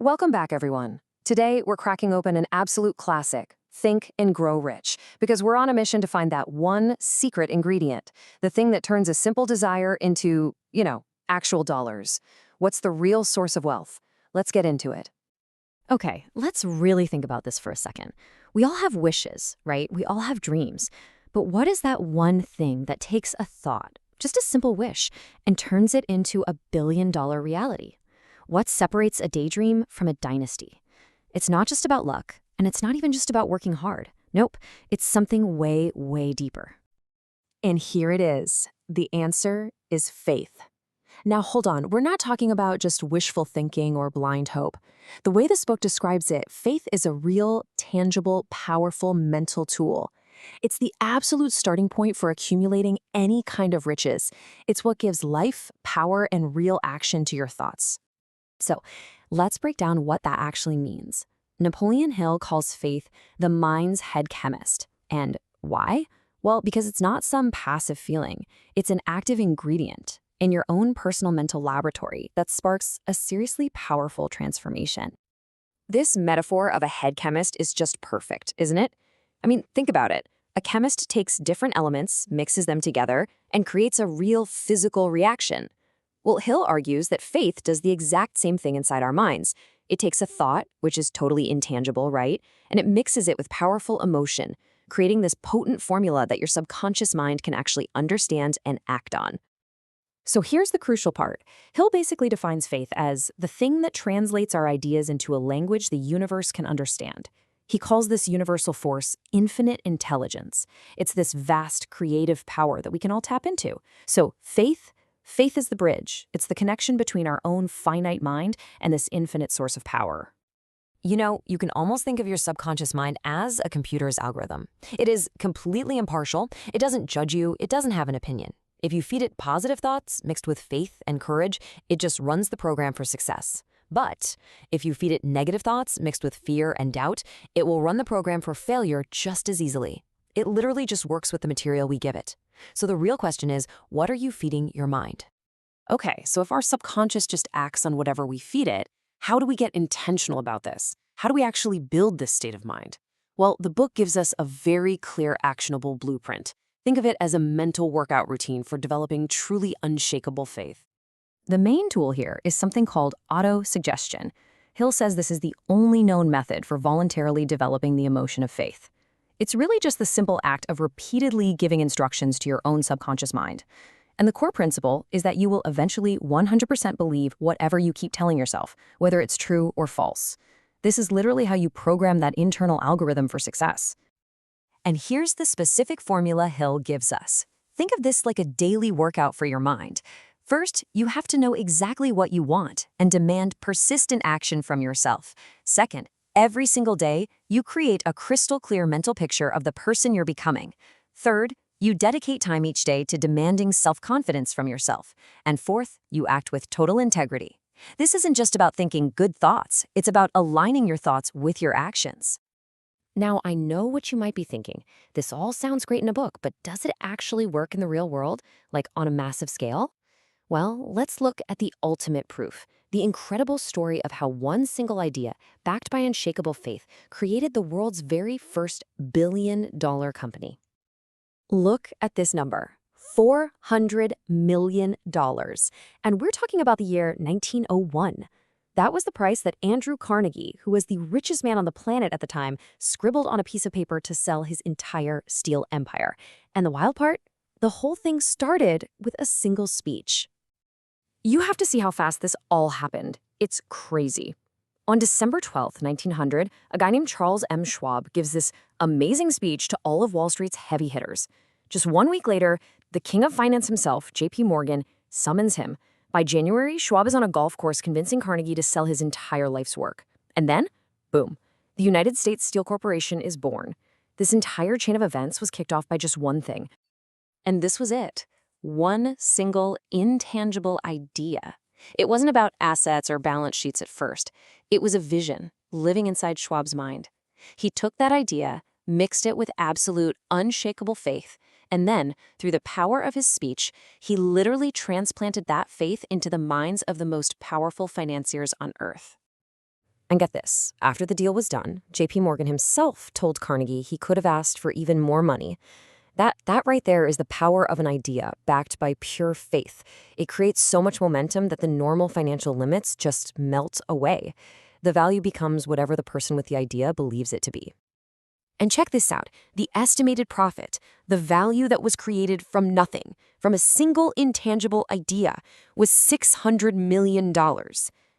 Welcome back, everyone. Today, we're cracking open an absolute classic, Think and Grow Rich, because we're on a mission to find that one secret ingredient, the thing that turns a simple desire into, actual dollars. What's the real source of wealth? Let's get into it. Okay, let's really think about this for a second. We all have wishes, right? We all have dreams. But what is that one thing that takes a thought, just a simple wish, and turns it into a billion-dollar reality? What separates a daydream from a dynasty? It's not just about luck, and it's not even just about working hard. Nope, it's something way, way deeper. And here it is. The answer is faith. Now, hold on. We're not talking about just wishful thinking or blind hope. The way this book describes it, faith is a real, tangible, powerful mental tool. It's the absolute starting point for accumulating any kind of riches. It's what gives life, power, and real action to your thoughts. So, let's break down what that actually means. Napoleon Hill calls faith the mind's head chemist. And why? Well, because it's not some passive feeling. It's an active ingredient in your own personal mental laboratory that sparks a seriously powerful transformation. This metaphor of a head chemist is just perfect, isn't it? I mean, think about it. A chemist takes different elements, mixes them together, and creates a real physical reaction. Well, Hill argues that faith does the exact same thing inside our minds. It takes a thought, which is totally intangible, right? And it mixes it with powerful emotion, creating this potent formula that your subconscious mind can actually understand and act on. So here's the crucial part. Hill basically defines faith as the thing that translates our ideas into a language the universe can understand. He calls this universal force infinite intelligence. It's this vast creative power that we can all tap into. So faith is the bridge. It's the connection between our own finite mind and this infinite source of power. You can almost think of your subconscious mind as a computer's algorithm. It is completely impartial. It doesn't judge you. It doesn't have an opinion. If you feed it positive thoughts mixed with faith and courage, it just runs the program for success. But if you feed it negative thoughts mixed with fear and doubt, it will run the program for failure just as easily. It literally just works with the material we give it. So the real question is, what are you feeding your mind? Okay, so if our subconscious just acts on whatever we feed it, how do we get intentional about this? How do we actually build this state of mind? Well, the book gives us a very clear, actionable blueprint. Think of it as a mental workout routine for developing truly unshakable faith. The main tool here is something called auto-suggestion. Hill says this is the only known method for voluntarily developing the emotion of faith. It's really just the simple act of repeatedly giving instructions to your own subconscious mind. And the core principle is that you will eventually 100% believe whatever you keep telling yourself, whether it's true or false. This is literally how you program that internal algorithm for success. And here's the specific formula Hill gives us. Think of this like a daily workout for your mind. First, you have to know exactly what you want and demand persistent action from yourself. Second, every single day, you create a crystal clear mental picture of the person you're becoming. Third, you dedicate time each day to demanding self-confidence from yourself. And fourth, you act with total integrity. This isn't just about thinking good thoughts. It's about aligning your thoughts with your actions. Now, I know what you might be thinking. This all sounds great in a book, but does it actually work in the real world, like on a massive scale? Well, let's look at the ultimate proof, the incredible story of how one single idea, backed by unshakable faith, created the world's very first billion-dollar company. Look at this number, $400 million. And we're talking about the year 1901. That was the price that Andrew Carnegie, who was the richest man on the planet at the time, scribbled on a piece of paper to sell his entire steel empire. And the wild part? The whole thing started with a single speech. You have to see how fast this all happened. It's crazy. On December 12th, 1900, a guy named Charles M. Schwab gives this amazing speech to all of Wall Street's heavy hitters. Just 1 week later, the king of finance himself, J.P. Morgan, summons him. By January, Schwab is on a golf course convincing Carnegie to sell his entire life's work. And then, boom, the United States Steel Corporation is born. This entire chain of events was kicked off by just one thing. And this was it. One single intangible idea. It wasn't about assets or balance sheets at first. It was a vision living inside Schwab's mind. He took that idea, mixed it with absolute, unshakable faith, and then, through the power of his speech, he literally transplanted that faith into the minds of the most powerful financiers on earth. And get this, after the deal was done, JP Morgan himself told Carnegie he could have asked for even more money. That right there is the power of an idea backed by pure faith. It creates so much momentum that the normal financial limits just melt away. The value becomes whatever the person with the idea believes it to be. And check this out, the estimated profit, the value that was created from nothing, from a single intangible idea, was $600 million.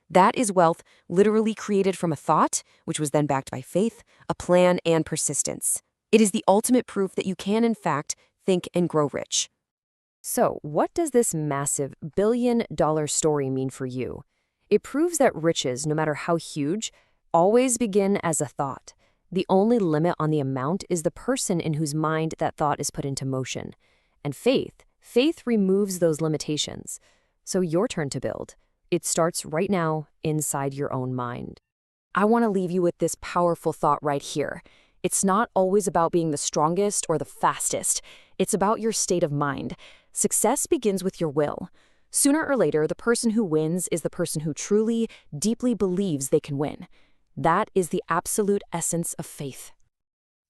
That is wealth literally created from a thought, which was then backed by faith, a plan, and persistence. It is the ultimate proof that you can, in fact, think and grow rich. So, what does this massive billion-dollar story mean for you? It proves that riches, no matter how huge, always begin as a thought. The only limit on the amount is the person in whose mind that thought is put into motion. And faith removes those limitations. So your turn to build. It starts right now inside your own mind. I want to leave you with this powerful thought right here. It's not always about being the strongest or the fastest. It's about your state of mind. Success begins with your will. Sooner or later, the person who wins is the person who truly, deeply believes they can win. That is the absolute essence of faith.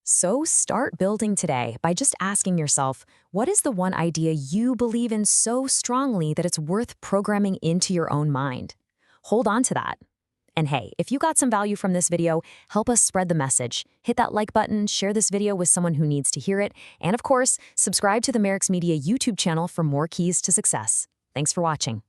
So start building today by just asking yourself, what is the one idea you believe in so strongly that it's worth programming into your own mind? Hold on to that. And hey, if you got some value from this video, help us spread the message. Hit that like button, share this video with someone who needs to hear it, and of course, subscribe to the Merrick's Media YouTube channel for more keys to success. Thanks for watching.